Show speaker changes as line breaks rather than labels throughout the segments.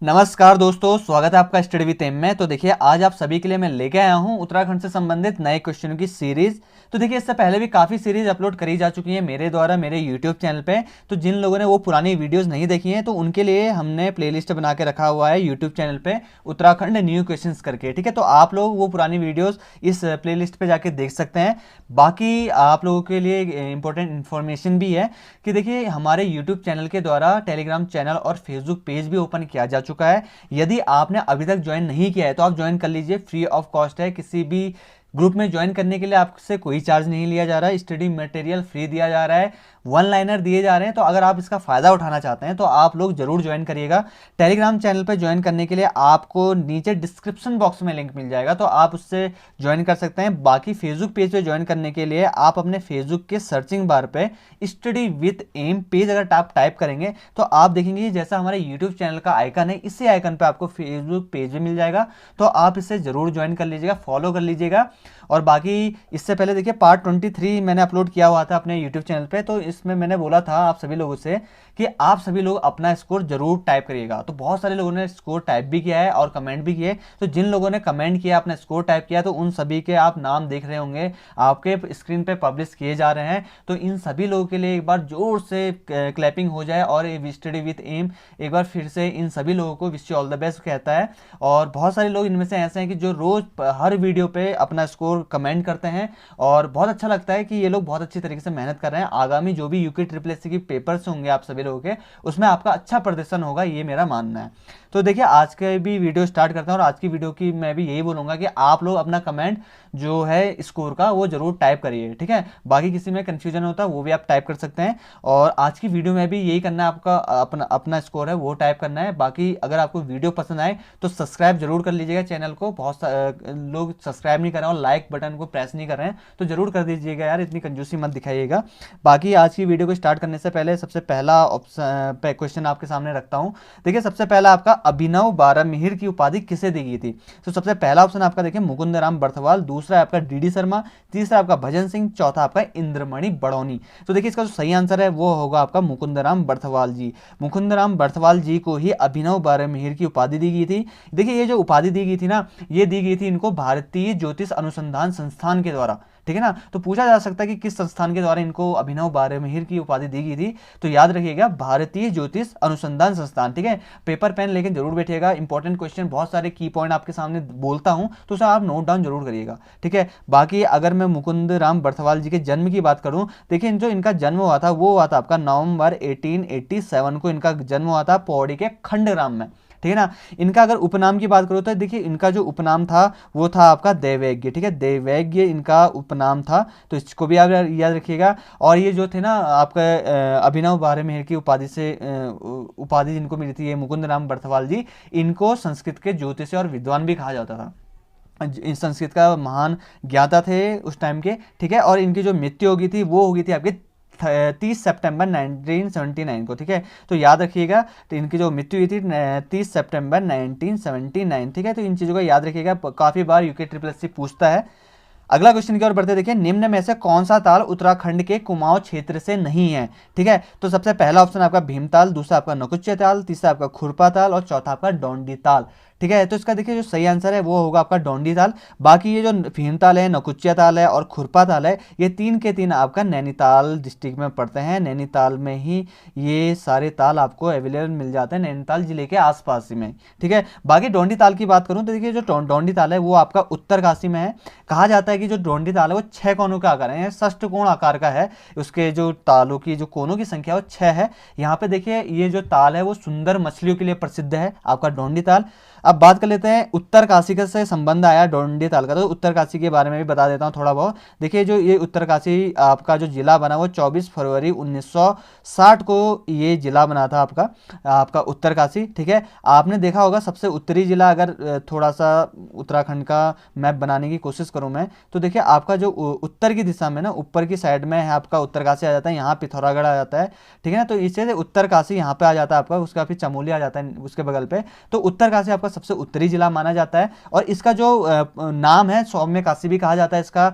नमस्कार दोस्तों, स्वागत है आपका स्टडी विद एम में। तो देखिए आज आप सभी के लिए मैं लेके आया हूं उत्तराखंड से संबंधित नए क्वेश्चनों की सीरीज। तो देखिए इससे पहले भी काफ़ी सीरीज अपलोड करी जा चुकी है मेरे द्वारा मेरे यूट्यूब चैनल पे। तो जिन लोगों ने वो पुरानी वीडियोस नहीं देखी हैं तो उनके लिए हमने प्लेलिस्ट बना के रखा हुआ है यूट्यूब चैनल पे, उत्तराखंड न्यू क्वेश्चंस करके। ठीक है, तो आप लोग वो पुरानी वीडियोस इस प्लेलिस्ट पे जाके देख सकते हैं। बाकी आप लोगों के लिए इंपॉर्टेंट इन्फॉर्मेशन भी है कि देखिए हमारे यूट्यूब चैनल के द्वारा टेलीग्राम चैनल और फेसबुक पेज भी ओपन किया जा चुका है। यदि आपने अभी तक ज्वाइन नहीं किया है तो आप ज्वाइन कर लीजिए, फ्री ऑफ कॉस्ट है। किसी भी ग्रुप में ज्वाइन करने के लिए आपसे कोई चार्ज नहीं लिया जा रहा है, स्टडी मटेरियल फ्री दिया जा रहा है, वन लाइनर दिए जा रहे हैं। तो अगर आप इसका फायदा उठाना चाहते हैं तो आप लोग जरूर ज्वाइन करिएगा। टेलीग्राम चैनल पर ज्वाइन करने के लिए आपको नीचे डिस्क्रिप्शन बॉक्स में लिंक मिल जाएगा, तो आप उससे ज्वाइन कर सकते हैं। बाकी फेसबुक पेज पे ज्वाइन करने के लिए आप अपने फेसबुक के सर्चिंग बार पे स्टडी विद एम पेज अगर आप टाइप करेंगे तो आप देखेंगे जैसा हमारे यूट्यूब चैनल का आइकन है, इसी आइकन पे आपको फेसबुक पेज भी मिल जाएगा। तो आप इसे जरूर ज्वाइन कर लीजिएगा, फॉलो कर लीजिएगा। और बाकी इससे पहले देखिए पार्ट 23 मैंने अपलोड किया हुआ था अपने यूट्यूब चैनल पे। तो इसमें मैंने बोला था आप सभी लोगों से कि आप सभी लोग अपना स्कोर जरूर टाइप करिएगा। तो बहुत सारे लोगों ने स्कोर टाइप भी किया है और कमेंट भी किए। तो जिन लोगों ने कमेंट किया, अपना स्कोर टाइप किया, तो उन सभी के आप नाम देख रहे होंगे आपके स्क्रीन पे पब्लिश किए जा रहे हैं। तो इन सभी लोगों के लिए एक बार जोर से क्लैपिंग हो जाए और स्टडी विद एम एक बार फिर से इन सभी लोगों को wish you all the best कहता है। और बहुत सारे लोग इनमें से ऐसे हैं कि जो रोज हर वीडियो पे अपना स्कोर कमेंट करते हैं और बहुत अच्छा लगता है कि ये लोग बहुत अच्छी तरीके से मेहनत कर रहे हैं। आगामी जो भी यूके ट्रिपल एससी की पेपर्स होंगे आप सभी लोगों के, उसमें आपका अच्छा प्रदर्शन होगा, ये मेरा मानना है। तो देखिए आज के भी वीडियो स्टार्ट करते हैं और आज की वीडियो की मैं भी यही बोलूंगा कि आप लोग अपना कमेंट जो है स्कोर का वो जरूर टाइप करिए। ठीक है, बाकी किसी में कंफ्यूजन होता है वो भी आप टाइप कर सकते हैं। और आज की वीडियो में भी यही करना है, आपका अपना अपना स्कोर है वो टाइप करना है। बाकी अगर आपको वीडियो पसंद आए तो सब्सक्राइब जरूर कर लीजिएगा चैनल को। बहुत लोग सब्सक्राइब नहीं कर रहे हैं और लाइक बटन को प्रेस नहीं कर रहे हैं, तो जरूर कर दीजिएगा यार, इतनी कंजूसी मत दिखाइएगा। बाकी आज की वीडियो को स्टार्ट करने से पहले सबसे पहला ऑप्शन क्वेश्चन आपके सामने रखता हूं। देखिए सबसे पहला आपका अभिनव बारामिहिर की उपाधि किसे दी गई थी। तो सबसे पहला ऑप्शन आपका देखिए मुकुंद राम बर्थवाल, दूसरा आपका डीडी शर्मा, तीसरा आपका भजन सिंह, चौथा आपका इंद्रमणि बड़ौनी। तो देखिए इसका जो सही आंसर है वो होगा आपका मुकुंद राम बर्थवाल जी। मुकुंद राम बर्थवाल जी को ही अभिनव बारामिहिर की उपाधि दी गई थी। देखिए ये जो उपाधि दी गई थी ना, ये दी गई थी इनको भारतीय ज्योतिष अनुसंधान संस्थान के द्वारा। ठीक है ना, तो पूछा जा सकता है कि किस संस्थान के द्वारा इनको अभिनव बारामिहिर की उपाधि दी गई थी। तो याद रखिएगा भारतीय ज्योतिष अनुसंधान संस्थान। ठीक है, पेपर पेन लेके जरूर बैठिएगा, इंपॉर्टेंट क्वेश्चन बहुत सारे की पॉइंट आपके सामने बोलता हूं तो उसे आप नोट डाउन जरूर करिएगा। ठीक है, बाकी अगर मैं मुकुंद राम बर्थवाल जी के जन्म की बात करूं, देखिए जो इनका जन्म हुआ था वो हुआ था आपका नवंबर 1887 को इनका जन्म हुआ था पौड़ी के खंडग्राम में। ठीक है ना, इनका अगर उपनाम की बात करो तो देखिए इनका जो उपनाम था वो था आपका देवैज्ञ। ठीक है, देवैज्ञ इनका उपनाम था, तो इसको भी आप याद रखिएगा। और ये जो थे ना आपका अभिनव बारामिहिर की उपाधि से उपाधि जिनको मिली थी ये मुकुंद राम बर्थवाल जी, इनको संस्कृत के ज्योतिषी और विद्वान भी कहा जाता था। संस्कृत का महान ज्ञाता थे उस टाइम के। ठीक है, और इनकी जो मृत्यु होगी थी वो होगी थी आपकी 30 सितंबर 1979 को। ठीक है, तो याद रखिएगा, तो इनकी जो मृत्यु हुई थी 30 सितंबर 1979। ठीक है, तो इन चीज़ों को याद रखिएगा, काफ़ी बार यूके ट्रिपल एससी पूछता है। अगला क्वेश्चन की ओर बढ़ते देखिए, निम्न में से कौन सा ताल उत्तराखंड के कुमाऊं क्षेत्र से नहीं है। ठीक है, तो सबसे पहला ऑप्शन आपका भीमताल, दूसरा आपका नकुच्चे ताल, तीसरा आपका खुरपा ताल और चौथा आपका डोंडी ताल। ठीक है, तो इसका देखिए जो सही आंसर है वो होगा आपका डोंडी ताल। बाकी ये जो भीमताल है, नकुच्चिया ताल है और खुरपा ताल है, ये तीन के तीन आपका नैनीताल डिस्ट्रिक्ट में पड़ते हैं। नैनीताल में ही ये सारे ताल आपको अवेलेबल मिल जाते हैं, नैनीताल जिले के आसपास ही में। ठीक है, बाकी डोंडी ताल की बात करूं तो देखिए जो डोंडी ताल है वो आपका उत्तरकाशी में है। कहा जाता है कि जो डोंडी ताल है वो 6 कोनों का आकार है, षष्ठ कोण आकार का है। उसके जो तालों की जो कोनों की संख्या वो 6 है। यहाँ पे देखिए ये जो ताल है वो सुंदर मछलियों के लिए प्रसिद्ध है आपका डोंडी ताल। अब बात कर लेते हैं उत्तरकाशी का से संबंध आया डोंडी ताल का, तो उत्तरकाशी के बारे में भी बता देता हूँ थोड़ा बहुत। देखिए जो ये उत्तरकाशी आपका जो जिला बना वो 24 फरवरी 1960 को ये जिला बना था आपका उत्तरकाशी। ठीक है, आपने देखा होगा सबसे उत्तरी जिला, अगर थोड़ा सा उत्तराखंड का मैप बनाने की कोशिश करूँ मैं तो देखिए आपका जो उत्तर की दिशा में ना ऊपर की साइड में है आपका उत्तरकाशी आ जाता है, यहाँ पिथौरागढ़ आ जाता है। ठीक है ना, तो इससे उत्तरकाशी यहाँ पे आ जाता है आपका, उसका फिर चमोली आ जाता है उसके बगल पे। तो उत्तरकाशी आपका सबसे उत्तरी जिला माना जाता है। और इसका जो नाम है सौम्य काशी भी कहा जाता है, इसका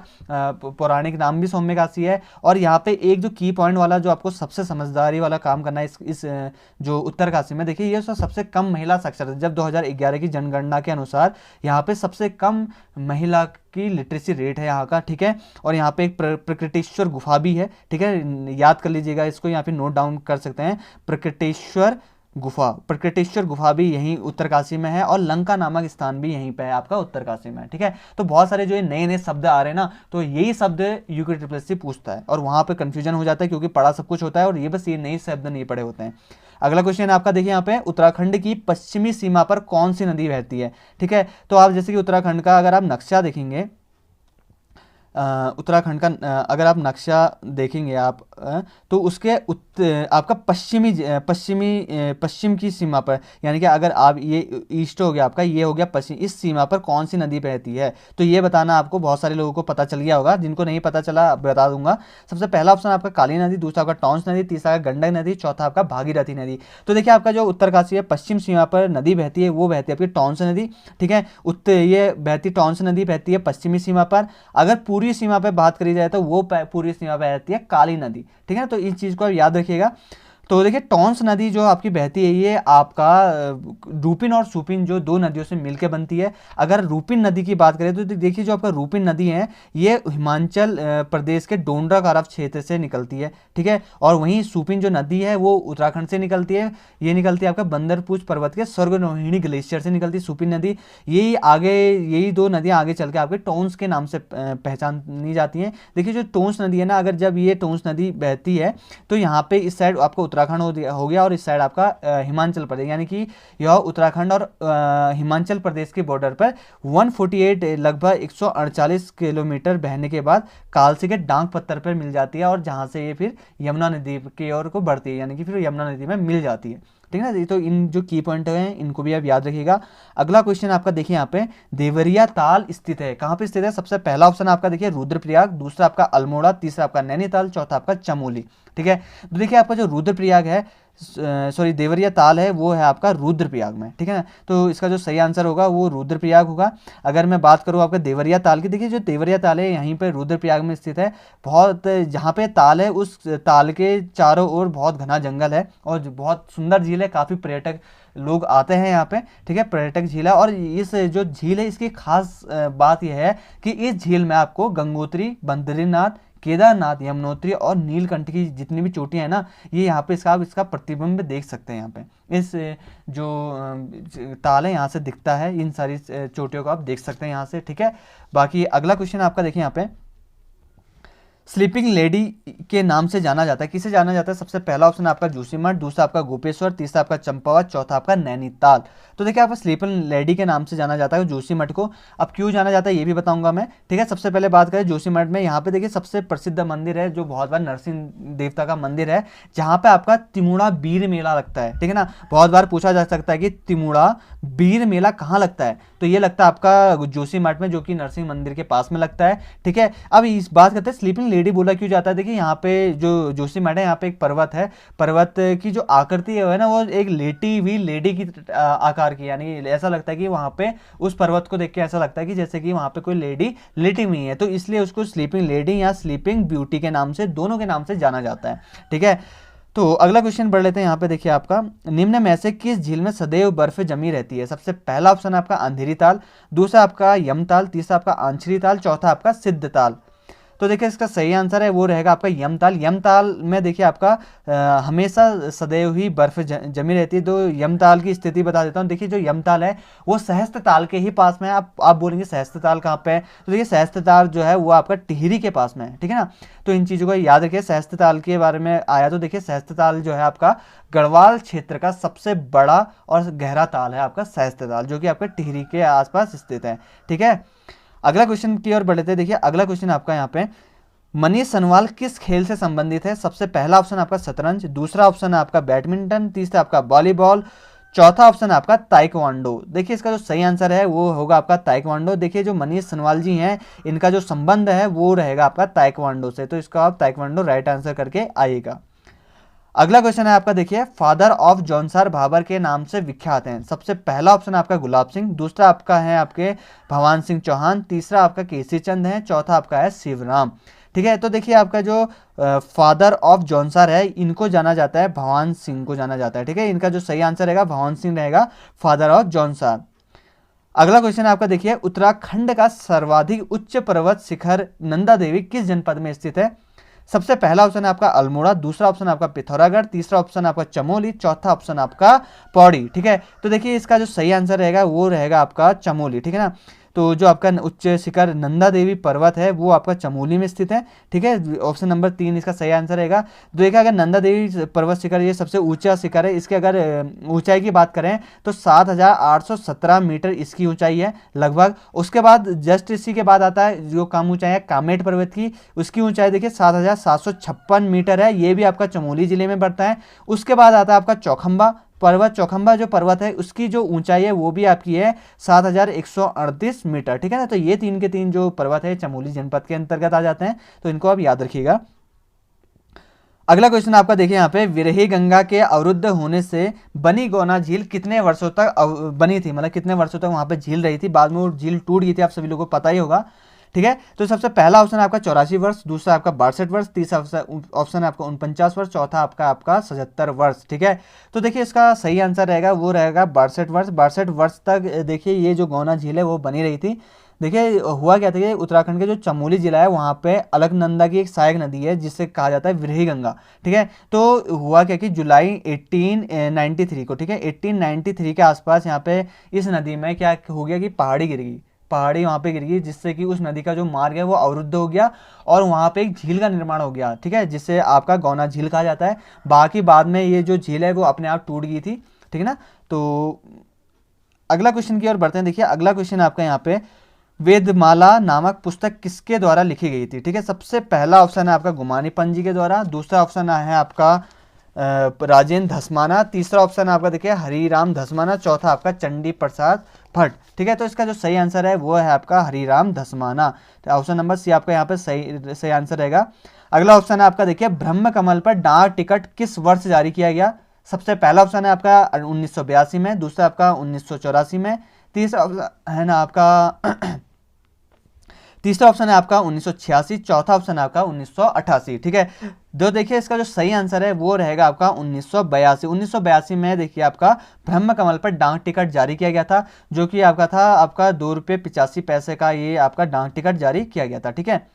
पौराणिक नाम भी सौम्य काशी है। और यहाँ पे एक जो की पॉइंट वाला जो आपको सबसे समझदारी वाला काम करना है इस जो उत्तरकाशी में, देखिए ये सबसे कम महिला साक्षरता, जब 2011 की जनगणना के अनुसार यहाँ पे सबसे कम महिला की लिटरेसी रेट है यहाँ का, ठीक है। और यहाँ पे एक प्रकटेश्वर गुफा भी है, ठीक है, याद कर लीजिएगा इसको, यहाँ पे नोट डाउन कर सकते हैं, प्रकटेश्वर गुफा भी यहीं उत्तरकाशी में है। और लंका नामक स्थान भी यहीं पे है आपका उत्तरकाशी में, ठीक है। तो बहुत सारे जो ये नए नए शब्द आ रहे हैं ना, तो यही शब्द यूके पूछता है और वहां पे कंफ्यूजन हो जाता है, क्योंकि पढ़ा सब कुछ होता है और ये बस ये नए शब्द नहीं पढ़े होते हैं। अगला क्वेश्चन आपका देखिए यहाँ पे, उत्तराखंड की पश्चिमी सीमा पर कौन सी नदी बहती है, ठीक है। तो आप जैसे कि उत्तराखंड का अगर आप नक्शा देखेंगे, उत्तराखंड का अगर आप नक्शा देखेंगे आप, तो उसके आपका पश्चिम की सीमा पर, यानी कि अगर आप ये ईस्ट हो गया आपका, ये हो गया पश्चिम, इस सीमा पर कौन सी नदी बहती है, तो ये बताना आपको बहुत सारे लोगों को पता चल गया होगा, जिनको नहीं पता चला बता दूंगा। सबसे पहला ऑप्शन आपका काली नदी, दूसरा आपका टॉन्स नदी, तीसरा गंडक नदी, चौथा आपका भागीरथी नदी। तो देखिए आपका जो उत्तरकाशी है पश्चिम सीमा पर नदी बहती है, वो बहती है आपकी टॉन्स नदी, ठीक है। ये बहती टॉन्स नदी बहती है पश्चिमी सीमा पर। अगर पूरी सीमा पे बात करी जाए तो वो पूरी सीमा पे रहती है काली नदी, ठीक है ना। तो इस चीज को आप याद रखिएगा। तो देखिए टॉन्स नदी जो आपकी बहती है, ये आपका रूपिन और सुपिन जो दो नदियों से मिलकर बनती है। अगर रूपिन नदी की बात करें तो देखिए जो आपका रूपिन नदी है, ये हिमाचल प्रदेश के डोंडरा कारव क्षेत्र से निकलती है, ठीक है। और वहीं सुपिन जो नदी है वो उत्तराखंड से निकलती है, ये निकलती है आपका बंदरपूछ पर्वत के स्वर्गरोहिणी ग्लेशियर से निकलती है सुपिन नदी। यही दो नदियां आगे चल के आपके टोन्स के नाम से पहचानी जाती हैं। देखिए जो टोन्स नदी है ना, अगर जब ये टोन्स नदी बहती है तो यहाँ पे इस साइड आपको उत्तराखंड हो गया और इस साइड आपका हिमाचल प्रदेश, यानी कि यह उत्तराखंड और हिमाचल प्रदेश के बॉर्डर पर 148 लगभग 148 किलोमीटर बहने के बाद कालसी के डांग पत्थर पर मिल जाती है, और जहां से ये फिर यमुना नदी की ओर को बढ़ती है, यानी कि फिर यमुना नदी में मिल जाती है, ठीक है ना। तो इन जो की पॉइंट हैं इनको भी आप याद रखिएगा। अगला क्वेश्चन आपका देखिए यहाँ पे, देवरिया ताल स्थित है, कहाँ पे स्थित है। सबसे पहला ऑप्शन आपका देखिए रुद्रप्रयाग, दूसरा आपका अल्मोड़ा, तीसरा आपका नैनीताल, चौथा आपका चमोली, ठीक है। तो देखिए आपका जो रुद्रप्रयाग है, सॉरी देवरिया ताल है, वो है आपका रुद्रप्रयाग में, ठीक है ना। तो इसका जो सही आंसर होगा वो रुद्रप्रयाग होगा। अगर मैं बात करूँ आपका देवरिया ताल की, देखिए जो देवरिया ताल है यहीं पे रुद्रप्रयाग में स्थित है। बहुत जहाँ पे ताल है उस ताल के चारों ओर बहुत घना जंगल है और बहुत सुंदर झील है, काफ़ी पर्यटक लोग आते हैं यहाँ पे, ठीक है, पर्यटक झील है। और इस जो झील है इसकी खास बात यह है कि इस झील में आपको गंगोत्री, बद्रीनाथ, केदारनाथ, यमुनोत्री और नीलकंठ की जितनी भी चोटियां हैं ना, ये यहाँ पे इसका प्रतिबिंब देख सकते हैं। यहाँ पे इस जो ताल है यहाँ से दिखता है, इन सारी चोटियों को आप देख सकते हैं यहाँ से, ठीक है। बाकी अगला क्वेश्चन आपका देखिए यहाँ पे, स्लीपिंग लेडी के नाम से जाना जाता है, किसे जाना जाता है। सबसे पहला ऑप्शन आपका जोशीमठ, दूसरा आपका गोपेश्वर, तीसरा आपका चंपावत, चौथा आपका नैनीताल। तो देखिए आपका स्लीपिंग लेडी के नाम से जाना जाता है जोशीमठ को। अब क्यों जाना जाता है ये भी बताऊंगा मैं, ठीक है। सबसे पहले बात करें जोशीमठ में, यहाँ पे देखिए सबसे प्रसिद्ध मंदिर है जो बहुत बार नरसिंह देवता का मंदिर है, जहाँ पे आपका तिमुड़ा बीर मेला लगता है, ठीक है ना। बहुत बार पूछा जा सकता है कि तिमुड़ा बीर मेला कहाँ लगता है, तो ये लगता है आपका जोशीमठ में, जो कि नरसिंह मंदिर के पास में लगता है, ठीक है। अब इस बात करते हैं स्लीपिंग लेडी बोला क्यों जाता है। देखिए यहाँ पे जो जोशीमठ है, यहाँ पे एक पर्वत है, पर्वत की जो आकृति है ना, वो एक लेटी हुई लेडी की आकार की, यानी ऐसा लगता है कि वहां पे उस पर्वत को देख के ऐसा लगता है कि जैसे कि वहां पे कोई लेडी लेटी हुई है, तो इसलिए उसको स्लीपिंग लेडी या स्लीपिंग ब्यूटी के नाम से, दोनों के नाम से जाना जाता है, ठीक है। तो अगला क्वेश्चन पढ़ लेते हैं। यहाँ पे देखिए आपका, निम्न में से किस झील में सदैव बर्फ जमी रहती है। सबसे पहला ऑप्शन आपका अंधेरी ताल, दूसरा आपका यमताल, तीसरा आपका आंचरी ताल, चौथा आपका सिद्ध ताल। तो देखिए इसका सही आंसर है वो रहेगा आपका यमताल। यमताल में देखिए आपका हमेशा सदैव ही बर्फ जमी रहती है। तो यमताल की स्थिति बता देता हूँ। देखिए जो यमताल है वो सहस्त्र ताल के ही पास में है। आप बोलेंगे सहस्त्र ताल कहाँ पे है, तो देखिए सहस्त्र ताल जो है वो आपका टिहरी के पास में है, ठीक है ना। तो इन चीज़ों को याद रखिए। सहस्त्र ताल के बारे में आया तो देखिए सहस्त्र ताल जो है आपका गढ़वाल क्षेत्र का सबसे बड़ा और गहरा ताल है आपका सहस्त्र ताल, जो कि आपका टिहरी के आसपास स्थित है, ठीक है। अगला क्वेश्चन की ओर बढ़ते हैं। देखिए अगला क्वेश्चन आपका यहाँ पे, मनीष सनवाल किस खेल से संबंधित है। सबसे पहला ऑप्शन आपका शतरंज, दूसरा ऑप्शन है आपका बैडमिंटन, तीसरा आपका वॉलीबॉल, चौथा ऑप्शन आपका ताइक्वांडो। देखिए इसका जो सही आंसर है वो होगा आपका ताइक्वांडो। देखिए जो मनीष सनवाल जी हैं इनका जो संबंध है वो रहेगा आपका ताइक्वांडो से, तो इसका आप ताइक्वांडो राइट आंसर करके आइएगा। अगला क्वेश्चन है आपका, देखिए फादर ऑफ जौनसार भाबर के नाम से विख्यात हैं। सबसे पहला ऑप्शन है आपका गुलाब सिंह, दूसरा आपका है आपके भवान सिंह चौहान, तीसरा आपका केसी चंद है, चौथा आपका है शिवराम। ठीक है, तो देखिए आपका जो फादर ऑफ जौनसार है इनको जाना जाता है, भवान सिंह को जाना जाता है। ठीक है, इनका जो सही आंसर रहेगा भवान सिंह रहेगा, फादर ऑफ जौनसार। अगला क्वेश्चन आपका देखिए, उत्तराखंड का सर्वाधिक उच्च पर्वत शिखर नंदा देवी किस जनपद में स्थित है? सबसे पहला ऑप्शन है आपका अल्मोड़ा, दूसरा ऑप्शन आपका पिथौरागढ़, तीसरा ऑप्शन आपका चमोली, चौथा ऑप्शन आपका पौड़ी। ठीक है, तो देखिए इसका जो सही आंसर रहेगा वो रहेगा आपका चमोली। ठीक है ना, तो जो आपका उच्च शिखर नंदा देवी पर्वत है वो आपका चमोली में स्थित है। ठीक है, ऑप्शन नंबर 3 इसका सही आंसर रहेगा। तो देखिए अगर नंदा देवी पर्वत शिखर ये सबसे ऊंचा शिखर है, इसके अगर ऊंचाई की बात करें तो 7,817 मीटर इसकी ऊंचाई है लगभग। उसके बाद जस्ट इसी के बाद आता है जो कम ऊंचाई है कामेट पर्वत की, उसकी ऊंचाई देखिए 7,756 मीटर है, ये भी आपका चमोली जिले में पड़ता है। उसके बाद आता है आपका चौखंबा पर्वत, चौखंबा जो पर्वत है उसकी जो ऊंचाई है वो भी आपकी है 7,138 मीटर। ठीक है ना, तो ये 3 के 3 जो पर्वत है चमोली जनपद के अंतर्गत आ जाते हैं, तो इनको आप याद रखिएगा। अगला क्वेश्चन आपका देखिए यहाँ पे, विरही गंगा के अवरुद्ध होने से बनी गौना झील कितने वर्षों तक बनी थी, मतलब कितने वर्षों तक वहां पे झील रही थी, बाद में वो झील टूट गई थी, आप सभी लोगों को पता ही होगा। ठीक है, तो सबसे पहला ऑप्शन आपका 84 वर्ष, दूसरा आपका 62 वर्ष, तीसरा ऑप्शन है आपका 49 वर्ष, चौथा आपका 77 वर्ष। ठीक है, तो देखिए इसका सही आंसर रहेगा वो रहेगा 62 वर्ष। 62 वर्ष तक देखिए ये जो गौना झील है वो बनी रही थी। देखिए हुआ क्या था कि उत्तराखंड के जो चमोली जिला है वहाँ पे अलकनंदा की एक सहायक नदी है जिससे कहा जाता है विरही गंगा। ठीक है, तो हुआ क्या कि जुलाई 1893 को, ठीक है 1893 के आसपास यहाँ पे इस नदी में क्या हो गया कि पहाड़ी गिर गई, पहाड़ी वहाँ पे गिर गई, जिससे कि उस नदी का जो मार्ग है वो अवरुद्ध हो गया और वहाँ पे एक झील का निर्माण हो गया। ठीक है, जिसे आपका गौना झील कहा जाता है। बाकी बाद में ये जो झील है वो अपने आप टूट गई थी। ठीक है ना, तो अगला क्वेश्चन की ओर बढ़ते हैं। देखिए अगला क्वेश्चन आपका यहाँ पे, वेदमाला नामक पुस्तक किसके द्वारा लिखी गई थी? ठीक है, सबसे पहला ऑप्शन है आपका गुमानी पंजी के द्वारा, दूसरा ऑप्शन है आपका राजेंद्र धस्माना, तीसरा ऑप्शन आपका देखिए हरिराम धस्माना, चौथा आपका चंडी प्रसाद भट्ट। ठीक है, तो इसका जो सही आंसर है वो है आपका हरिराम धस्माना। तो ऑप्शन नंबर सी आपका यहाँ पे सही आंसर रहेगा। अगला ऑप्शन है आपका देखिए, ब्रह्म कमल पर डाक टिकट किस वर्ष जारी किया गया? सबसे पहला ऑप्शन है आपका 1982 में, दूसरा आपका 1984 में, तीसरा है ना आपका तीसरा ऑप्शन है आपका 1986, चौथा ऑप्शन है आपका 1988। ठीक है, जो देखिए इसका जो सही आंसर है वो रहेगा आपका 1982। 1982 में देखिए आपका ब्रह्म कमल पर डाक टिकट जारी किया गया था, जो कि आपका था आपका 2 रुपये 85 पैसे का ये आपका डाक टिकट जारी किया गया था। ठीक है,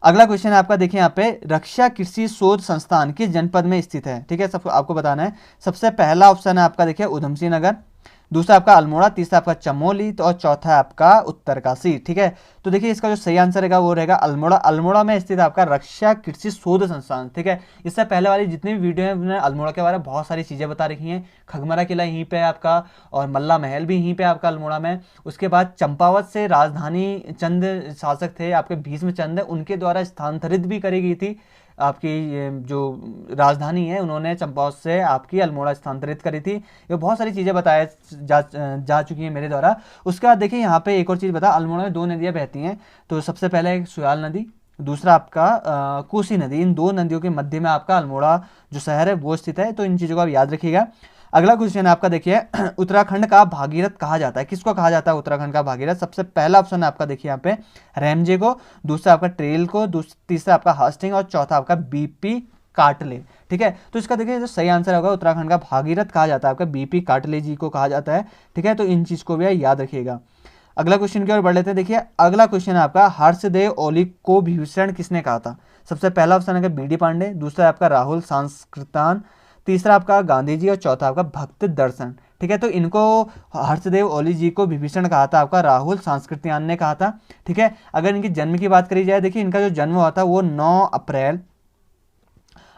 अगला क्वेश्चन है आपका देखिए यहाँ पे, रक्षा कृषि शोध संस्थान किस जनपद में स्थित है? ठीक है, सब आपको बताना है। सबसे पहला ऑप्शन है आपका देखिए उधम सिंह नगर, दूसरा आपका अल्मोड़ा, तीसरा आपका चमोली, तो और चौथा आपका उत्तरकाशी। ठीक है, तो देखिए इसका जो सही आंसर रहेगा वो रहेगा अल्मोड़ा। अल्मोड़ा में स्थित आपका रक्षा कृषि शोध संस्थान। ठीक है, इससे पहले वाली जितनी भी वीडियो है मैंने अल्मोड़ा के बारे में बहुत सारी चीज़ें बता रखी हैं। खगमरा किला यहीं पे आपका, और मल्ला महल भी यहीं पे आपका अल्मोड़ा में। उसके बाद चंपावत से राजधानी चंद शासक थे आपके भीष्मचंद, उनके द्वारा स्थानांतरित भी करी गई थी आपकी जो राजधानी है, उन्होंने चंपावत से आपकी अल्मोड़ा स्थानांतरित करी थी। ये बहुत सारी चीज़ें बताया जा चुकी हैं मेरे द्वारा। उसके बाद देखिए यहाँ पे एक और चीज़ बता, अल्मोड़ा में 2 नदियाँ बहती हैं। तो सबसे पहले एक सुयाल नदी, दूसरा आपका कोसी नदी। इन 2 नदियों के मध्य में आपका अल्मोड़ा जो शहर है वो स्थित है। तो इन चीज़ों को आप याद रखिएगा। अगला क्वेश्चन आपका देखिए, उत्तराखंड का भागीरथ कहा जाता है, किसको कहा जाता है उत्तराखंड का भागीरथ? सबसे पहला ऑप्शन है आपका देखिए यहाँ पे रेमजे को, दूसरा आपका ट्रेल को, तीसरा आपका हास्टिंग और चौथा आपका बीपी काटले। ठीक है, तो इसका देखिए जो सही आंसर होगा, उत्तराखंड का भागीरथ कहा जाता है आपका बीपी काटले जी को कहा जाता है। ठीक है, तो इन चीज को भी याद रखिएगा। अगला क्वेश्चन की ओर बढ़ लेते हैं। देखिए अगला क्वेश्चन है आपका, हर्षदेव ओली को विभीषण किसने कहा था? सबसे पहला ऑप्शन है बीडी पांडे, दूसरा आपका राहुल सांस्कृतान, तीसरा आपका गांधी जी और चौथा आपका भक्त दर्शन। ठीक है, तो इनको हर्षदेव ओली जी को विभीषण कहा था आपका राहुल सांस्कृतियान ने कहा था। ठीक है, अगर इनकी जन्म की बात करी जाए, देखिए इनका जो जन्म हुआ था वो 9 अप्रैल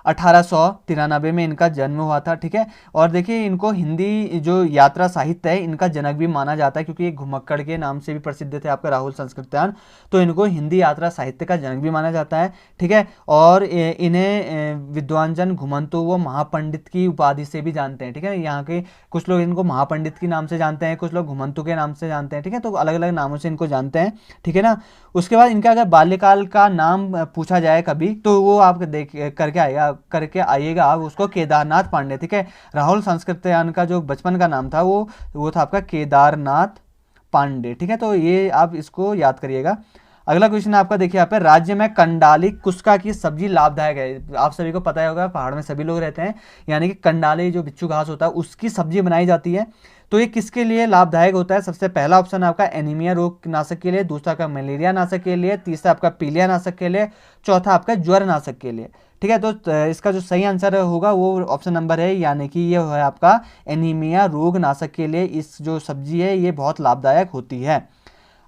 1893 में इनका जन्म हुआ था। ठीक है, और देखिए इनको हिंदी जो यात्रा साहित्य है इनका जनक भी माना जाता है, क्योंकि ये घुमक्कड़ के नाम से भी प्रसिद्ध थे आपका राहुल संस्कृत्यान, तो इनको हिंदी यात्रा साहित्य का जनक भी माना जाता है। ठीक है, और इन्हें विद्वानजन घुमंतु व महापंडित की उपाधि से भी जानते हैं। ठीक है, यहाँ के कुछ लोग इनको महापंडित के नाम से जानते हैं, कुछ लोग घुमंतु के नाम से जानते हैं। ठीक है, तो अलग अलग नामों से इनको जानते हैं। ठीक है ना, उसके बाद इनका अगर बाल्यकाल का नाम पूछा जाए कभी, तो वो आप देख करके आएगा करके आइएगा आप उसको केदारनाथ पांडे, ठीक है। राहुल सांस्कृत्यायन का जो बचपन का नाम था वो था आपका केदारनाथ पांडे, ठीक है। तो ये आप इसको याद करिएगा। अगला क्वेश्चन आपका देखिए यहाँ पे, राज्य में कंडाली कुस्का की सब्जी लाभदायक है। आप सभी को पता ही होगा, पहाड़ में सभी लोग रहते हैं, यानी कि कंडाली जो बिच्छू घास होता है उसकी सब्जी बनाई जाती है। तो ये किसके लिए लाभदायक होता है? सबसे पहला ऑप्शन आपका एनीमिया रोग नाशक के लिए, दूसरा आपका मलेरिया नाशक के लिए, तीसरा आपका पीलिया नाशक के लिए, चौथा आपका ज्वर नाशक के लिए, ठीक है। तो इसका जो सही आंसर होगा वो ऑप्शन नंबर है, यानी कि ये है आपका एनीमिया रोग नाशक के लिए इस जो सब्जी है ये बहुत लाभदायक होती है।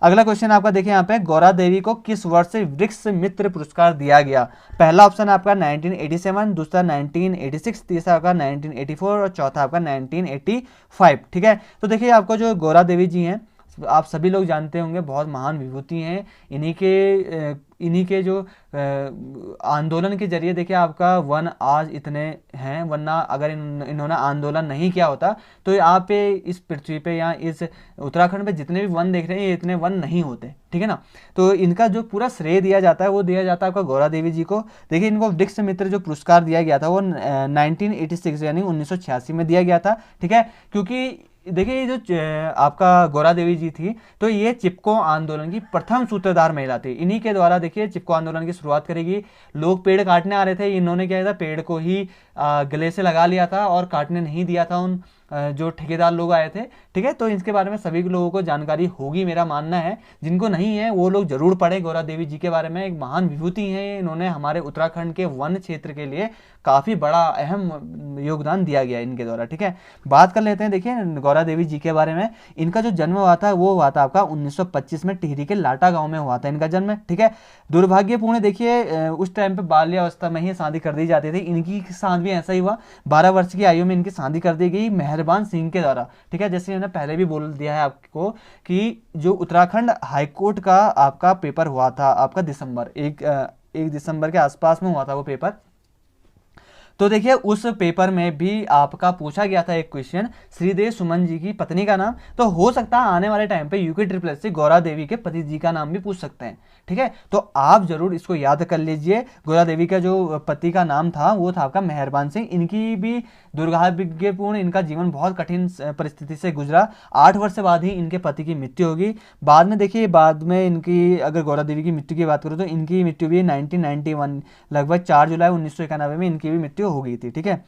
अगला क्वेश्चन आपका देखिए यहाँ पे, गौरा देवी को किस वर्ष से वृक्ष मित्र पुरस्कार दिया गया? पहला ऑप्शन आपका 1987, दूसरा 1986, तीसरा आपका 1984 और चौथा आपका 1985, ठीक है। तो देखिए आपको जो गौरा देवी जी हैं आप सभी लोग जानते होंगे, बहुत महान विभूति हैं। इन्हीं के जो आंदोलन के जरिए देखिए आपका वन आज इतने हैं, वरना अगर इन्होंने आंदोलन नहीं किया होता तो यहाँ पे इस पृथ्वी पे या इस उत्तराखंड पे जितने भी वन देख रहे हैं ये इतने वन नहीं होते, ठीक है ना। तो इनका जो पूरा श्रेय दिया जाता है वो दिया जाता है आपका गौरा देवी जी को। देखिए इनको वृक्ष मित्र जो पुरस्कार दिया गया था वो 1986 यानी 1986 में दिया गया था, ठीक है। क्योंकि देखिए ये जो आपका गौरा देवी जी थी तो ये चिपको आंदोलन की प्रथम सूत्रधार महिला थी। इन्हीं के द्वारा देखिए चिपको आंदोलन की शुरुआत करेगी। लोग पेड़ काटने आ रहे थे, इन्होंने क्या किया था, पेड़ को ही गले से लगा लिया था और काटने नहीं दिया था उन जो ठेकेदार लोग आए थे, ठीक है। तो इसके बारे में सभी लोगों को जानकारी होगी मेरा मानना है, जिनको नहीं है वो लोग जरूर पढ़े गौरा देवी जी के बारे में। एक महान विभूति हैं, इन्होंने हमारे उत्तराखंड के वन क्षेत्र के लिए काफ़ी बड़ा अहम योगदान दिया गया इनके द्वारा, ठीक है। बात कर लेते हैं देखिए गौरा देवी जी के बारे में। इनका जो जन्म हुआ था वो हुआ था आपका 1925 में टिहरी के लाटा गाँव में हुआ था इनका जन्म, ठीक है। दुर्भाग्यपूर्ण देखिए उस टाइम पे बाल्यावस्था में ही शादी कर दी जाती थी। इनकी साथ भी ऐसा ही हुआ, 12 वर्ष की आयु में इनकी शादी कर दी गई मेहरबान सिंह के द्वारा, ठीक है। जैसे मैंने पहले भी बोल दिया है आपको कि जो उत्तराखंड हाईकोर्ट का आपका पेपर हुआ था आपका एक दिसंबर के आसपास में हुआ था वो पेपर। तो देखिए उस पेपर में भी आपका पूछा गया था एक क्वेश्चन, श्रीदेव सुमन जी की पत्नी का नाम। तो हो सकता है आने वाले टाइम पे यूके ट्रिपल से गौरा देवी के पति जी का नाम भी पूछ सकते हैं, ठीक है। तो आप जरूर इसको याद कर लीजिए। गौरा देवी का जो पति का नाम था वो था आपका मेहरबान सिंह। इनकी भी दुर्भाग्यपूर्ण इनका जीवन बहुत कठिन परिस्थिति से गुजरा। 8 वर्ष बाद ही इनके पति की मृत्यु होगी। बाद में देखिए बाद में इनकी अगर गौरा देवी की मृत्यु की बात करूँ तो इनकी मृत्यु भी 1991 लगभग 4 जुलाई 1991 में इनकी भी मृत्यु हो गई थी, ठीक है।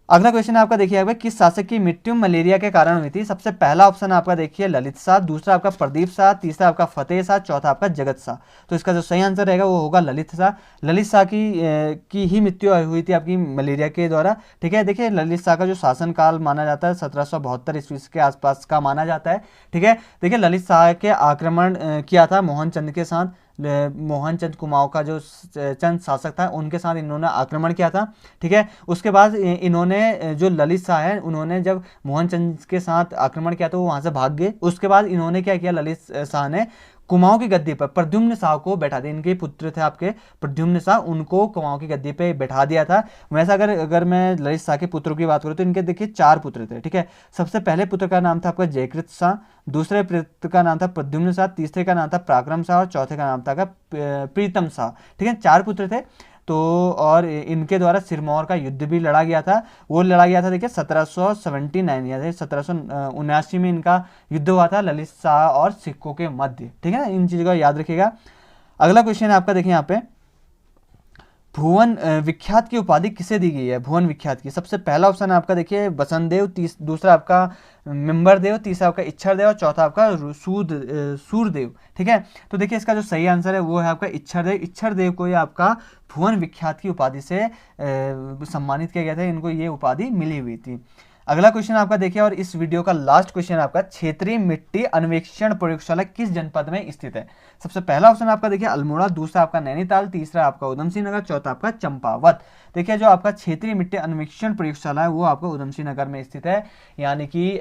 अगला क्वेश्चन आपका देखिए किस शासक की मृत्यु मलेरिया के कारण हुई थी? सबसे पहला ऑप्शन आपका देखिए ललित शाह, दूसरा आपका प्रदीप शाह, तीसरा आपका फतेह शाह, चौथा आपका जगत शाह। तो इसका जो सही आंसर रहेगा वो होगा ललित शाह। ललित शाह की ही मृत्यु हुई थी आपकी मलेरिया के द्वारा, ठीक है। देखिए ललित शाह का जो शासन काल माना जाता है 1772 ईस्वी के आसपास का माना जाता है, ठीक है। देखिए ललित शाह के आक्रमण किया था मोहनचंद के साथ, मोहनचंद कुमाऊं का जो चंद शासक था उनके साथ इन्होंने आक्रमण किया था, ठीक है। उसके बाद इन्होंने जो ललित शाह है उन्होंने जब मोहनचंद के साथ आक्रमण किया तो वो वहां से भाग गए। उसके बाद इन्होंने क्या किया, ललित शाह ने कुमाऊं की गद्दी पर प्रद्युम्न शाह को बैठा दिया। इनके पुत्र थे आपके प्रद्युम्न शाह, उनको कुमाऊं की गद्दी पे बैठा दिया था। वैसा अगर मैं ललित शाह के पुत्रों की बात करूँ तो इनके देखिए 4 पुत्र थे, ठीक है। सबसे पहले पुत्र का नाम था आपका जयकृत शाह, दूसरे पुत्र का नाम था प्रद्युम्न शाह, तीसरे का नाम था पराक्रम शाह और चौथे का नाम था प्रीतम शाह, ठीक है। 4 पुत्र थे। तो और इनके द्वारा सिरमौर का युद्ध भी लड़ा गया था। वो लड़ा गया था देखिए 1779 या 1779 में इनका युद्ध हुआ था ललित शाह और सिक्कों के मध्य, ठीक है। इन चीज़ों को याद रखिएगा। अगला क्वेश्चन है आपका देखिए यहाँ पे, भुवन विख्यात की उपाधि किसे दी गई है? भुवन विख्यात की सबसे पहला ऑप्शन आपका देखिए बसंत देव, दूसरा आपका मिंबर देव, तीसरा आपका इच्छर देव और चौथा आपका सूरदेव, ठीक है। तो देखिए इसका जो सही आंसर है वो है आपका इच्छर देव। इच्छर देव को ये आपका भुवन विख्यात की उपाधि से सम्मानित किया गया था, इनको ये उपाधि मिली हुई थी। अगला क्वेश्चन आपका देखिए और इस वीडियो का लास्ट क्वेश्चन आपका, क्षेत्रीय मिट्टी अन्वेषण प्रयोगशाला किस जनपद में स्थित है? सबसे पहला ऑप्शन आपका देखिए अल्मोड़ा, दूसरा आपका नैनीताल, तीसरा आपका उधमसिंह नगर, चौथा आपका चंपावत। देखिए जो आपका क्षेत्रीय मिट्टी अन्वेषण प्रयोगशाला है वो आपका उधमसिंह नगर में स्थित है, यानी कि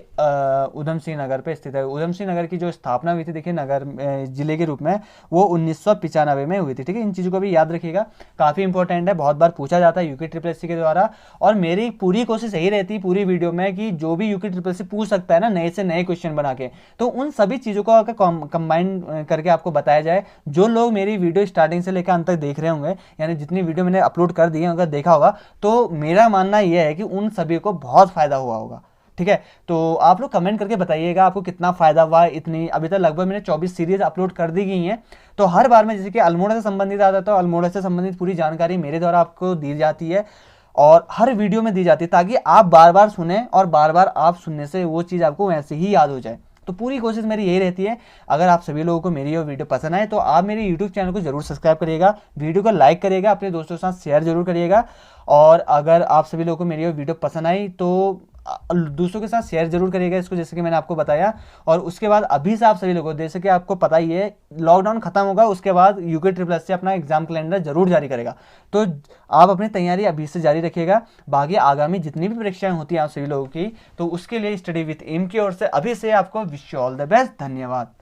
उधमसिंह नगर पे स्थित है। उधमसिंह नगर की जो स्थापना हुई थी देखिए नगर जिले के रूप में वो 1995 में हुई थी, ठीक है। इन चीज़ों को भी याद रखिएगा, काफ़ी इंपॉर्टेंट है, बहुत बार पूछा जाता है यूके ट्रिपल एससी के द्वारा। और मेरी पूरी कोशिश यही रहती है पूरी वीडियो एम है कि जो भी यूके ट्रिपल सी पूछ सकता है ना नए से नए क्वेश्चन बना के, तो उन सभी चीज़ों को अगर कंबाइन करके आपको बताया जाए, जो लोग मेरी वीडियो स्टार्टिंग से लेकर अंत तक देख रहे होंगे, यानी जितनी वीडियो मैंने अपलोड कर दी है अगर देखा होगा, तो मेरा मानना यह है कि उन सभी को बहुत फायदा हुआ होगा। ठीक है, तो आप लोग कमेंट करके बताइएगा आपको कितना फायदा हुआ। इतनी अभी तक लगभग मैंने 24 सीरीज अपलोड कर दी गई हैं, तो हर बार में जैसे कि अल्मोड़ा से संबंधित आता है तो अल्मोड़ा से संबंधित पूरी जानकारी मेरे द्वारा आपको दी जाती है और हर वीडियो में दी जाती है, ताकि आप बार बार सुने और बार बार आप सुनने से वो चीज़ आपको वैसे ही याद हो जाए। तो पूरी कोशिश मेरी यही रहती है, अगर आप सभी लोगों को मेरी ये वीडियो पसंद आए तो आप मेरे यूट्यूब चैनल को जरूर सब्सक्राइब करिएगा, वीडियो को लाइक करिएगा, अपने दोस्तों के साथ शेयर जरूर करिएगा। और अगर आप सभी लोगों को मेरी ये वीडियो पसंद आई तो दूसरों के साथ शेयर जरूर करिएगा इसको, जैसे कि मैंने आपको बताया। और उसके बाद अभी से आप सभी लोगों को, जैसे कि आपको पता ही है लॉकडाउन खत्म होगा उसके बाद यूके ट्रिपल एस से अपना एग्जाम कैलेंडर जरूर जारी करेगा, तो आप अपनी तैयारी अभी से जारी रखिएगा। बाकी आगामी जितनी भी परीक्षाएं होती हैं आप सभी लोगों की, तो उसके लिए स्टडी विथ एम की ओर से अभी से आपको wish you all the best. धन्यवाद।